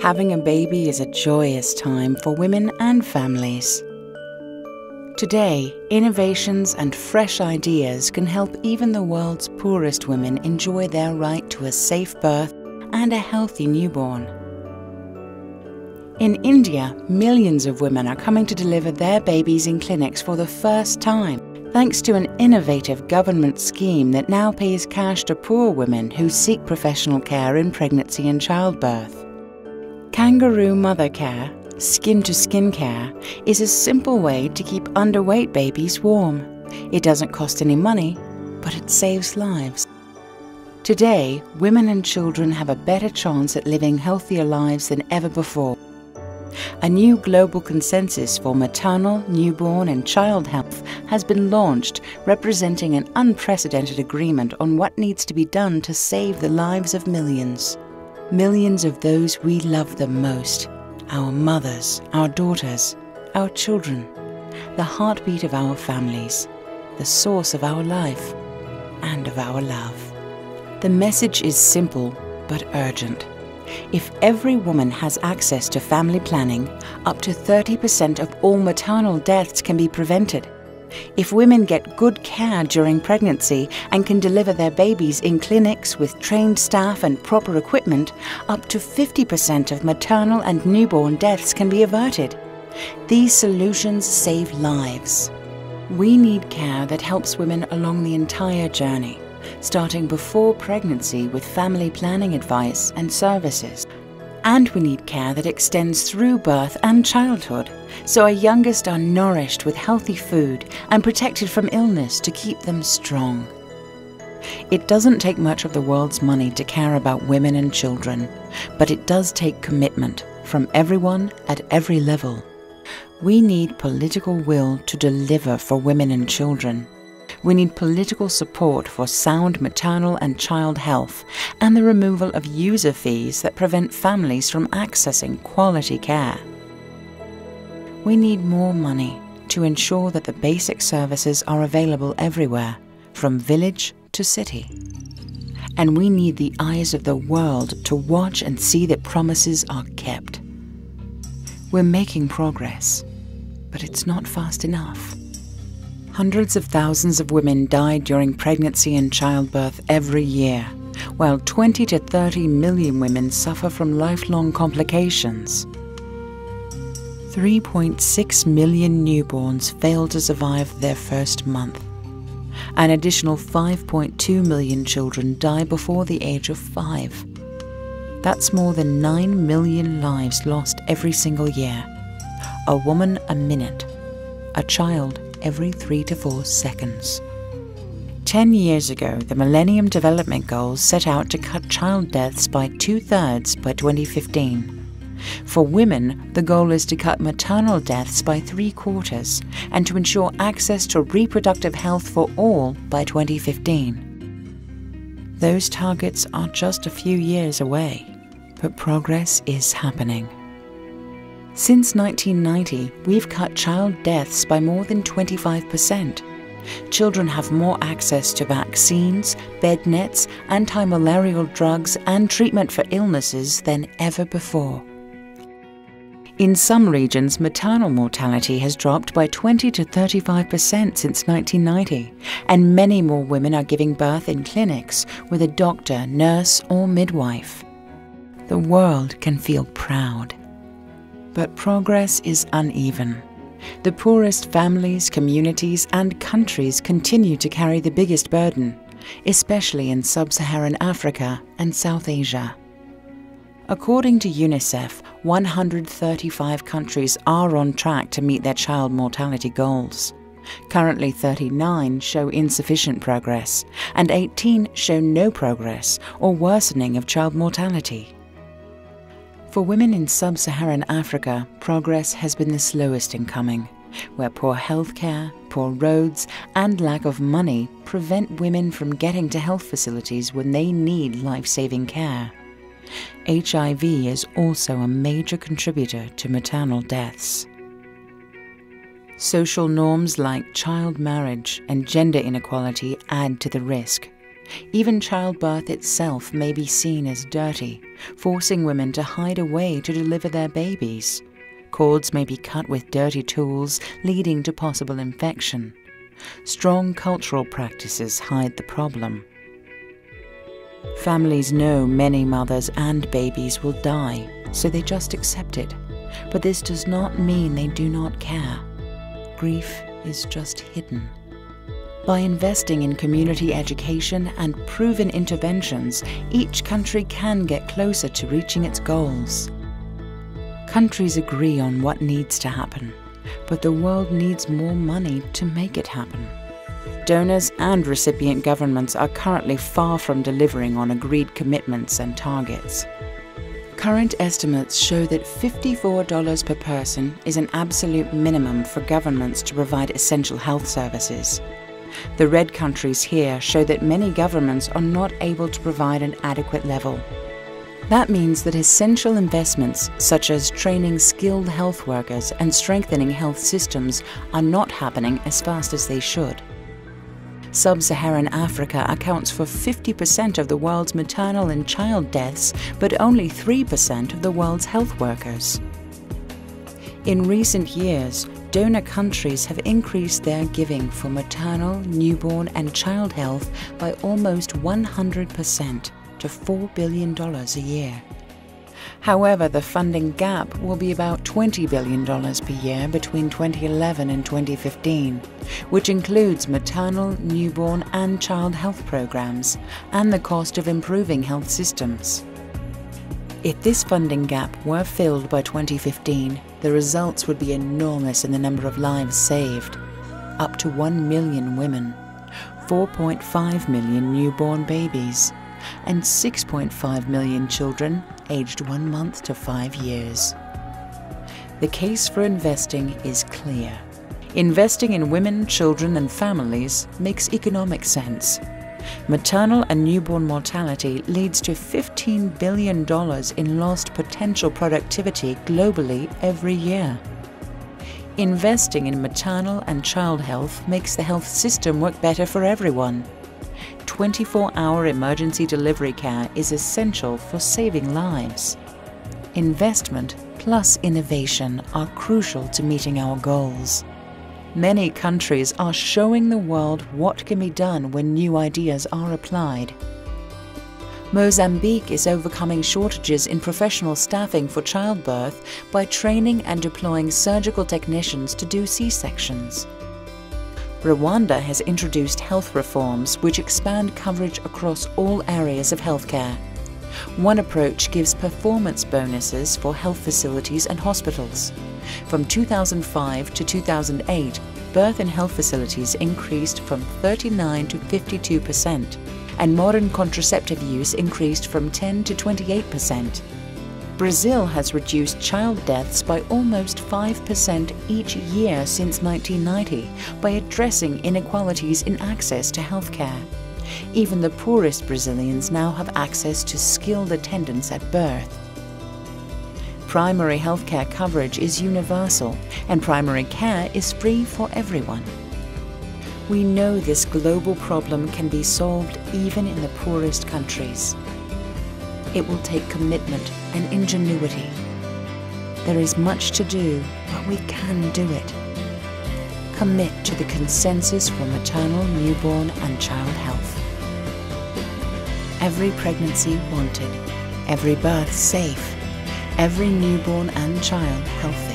Having a baby is a joyous time for women and families. Today, innovations and fresh ideas can help even the world's poorest women enjoy their right to a safe birth and a healthy newborn. In India, millions of women are coming to deliver their babies in clinics for the first time, thanks to an innovative government scheme that now pays cash to poor women who seek professional care in pregnancy and childbirth. Kangaroo Mother Care, skin-to-skin care, is a simple way to keep underweight babies warm. It doesn't cost any money, but it saves lives. Today, women and children have a better chance at living healthier lives than ever before. A new global consensus for maternal, newborn and child health has been launched, representing an unprecedented agreement on what needs to be done to save the lives of millions. Millions of those we love the most. Our mothers, our daughters, our children, the heartbeat of our families, the source of our life and of our love. The message is simple but urgent. If every woman has access to family planning, up to 30% of all maternal deaths can be prevented. If women get good care during pregnancy and can deliver their babies in clinics with trained staff and proper equipment, up to 50% of maternal and newborn deaths can be averted. These solutions save lives. We need care that helps women along the entire journey, starting before pregnancy with family planning advice and services. And we need care that extends through birth and childhood, so our youngest are nourished with healthy food and protected from illness to keep them strong. It doesn't take much of the world's money to care about women and children, but it does take commitment from everyone at every level. We need political will to deliver for women and children. We need political support for sound maternal and child health and the removal of user fees that prevent families from accessing quality care. We need more money to ensure that the basic services are available everywhere, from village to city. And we need the eyes of the world to watch and see that promises are kept. We're making progress, but it's not fast enough. Hundreds of thousands of women die during pregnancy and childbirth every year, while 20 to 30 million women suffer from lifelong complications. 3.6 million newborns fail to survive their first month. An additional 5.2 million children die before the age of 5. That's more than 9 million lives lost every single year. A woman a minute. A child every 3 to 4 seconds. 10 years ago, the Millennium Development Goals set out to cut child deaths by 2/3 by 2015. For women, the goal is to cut maternal deaths by 3/4 and to ensure access to reproductive health for all by 2015. Those targets are just a few years away, but progress is happening. Since 1990, we've cut child deaths by more than 25%. Children have more access to vaccines, bed nets, anti-malarial drugs and treatment for illnesses than ever before. In some regions, maternal mortality has dropped by 20 to 35% since 1990, and many more women are giving birth in clinics with a doctor, nurse or midwife. The world can feel proud. But progress is uneven. The poorest families, communities and countries continue to carry the biggest burden, especially in sub-Saharan Africa and South Asia. According to UNICEF, 135 countries are on track to meet their child mortality goals. Currently 39 show insufficient progress, and 18 show no progress or worsening of child mortality. For women in sub-Saharan Africa, progress has been the slowest in coming, where poor healthcare, poor roads, and lack of money prevent women from getting to health facilities when they need life-saving care. HIV is also a major contributor to maternal deaths. Social norms like child marriage and gender inequality add to the risk. Even childbirth itself may be seen as dirty, forcing women to hide away to deliver their babies. Cords may be cut with dirty tools, leading to possible infection. Strong cultural practices hide the problem. Families know many mothers and babies will die, so they just accept it. But this does not mean they do not care. Grief is just hidden. By investing in community education and proven interventions, each country can get closer to reaching its goals. Countries agree on what needs to happen, but the world needs more money to make it happen. Donors and recipient governments are currently far from delivering on agreed commitments and targets. Current estimates show that $54 per person is an absolute minimum for governments to provide essential health services. The red countries here show that many governments are not able to provide an adequate level. That means that essential investments, such as training skilled health workers and strengthening health systems, are not happening as fast as they should. Sub-Saharan Africa accounts for 50% of the world's maternal and child deaths, but only 3% of the world's health workers. In recent years, donor countries have increased their giving for maternal, newborn and child health by almost 100% to $4 billion a year. However, the funding gap will be about $20 billion per year between 2011 and 2015, which includes maternal, newborn and child health programs and the cost of improving health systems. If this funding gap were filled by 2015, the results would be enormous in the number of lives saved. Up to 1 million women, 4.5 million newborn babies, and 6.5 million children aged 1 month to 5 years. The case for investing is clear. Investing in women, children and families makes economic sense. Maternal and newborn mortality leads to $15 billion in lost potential productivity globally every year. Investing in maternal and child health makes the health system work better for everyone. 24-hour emergency delivery care is essential for saving lives. Investment plus innovation are crucial to meeting our goals. Many countries are showing the world what can be done when new ideas are applied. Mozambique is overcoming shortages in professional staffing for childbirth by training and deploying surgical technicians to do C-sections. Rwanda has introduced health reforms which expand coverage across all areas of healthcare. One approach gives performance bonuses for health facilities and hospitals. From 2005 to 2008, birth in health facilities increased from 39% to 52%, and modern contraceptive use increased from 10% to 28%. Brazil has reduced child deaths by almost 5% each year since 1990 by addressing inequalities in access to healthcare. Even the poorest Brazilians now have access to skilled attendants at birth. Primary healthcare coverage is universal, and primary care is free for everyone. We know this global problem can be solved even in the poorest countries. It will take commitment and ingenuity. There is much to do, but we can do it. Commit to the consensus for maternal, newborn and child health. Every pregnancy wanted, every birth safe, every newborn and child healthy.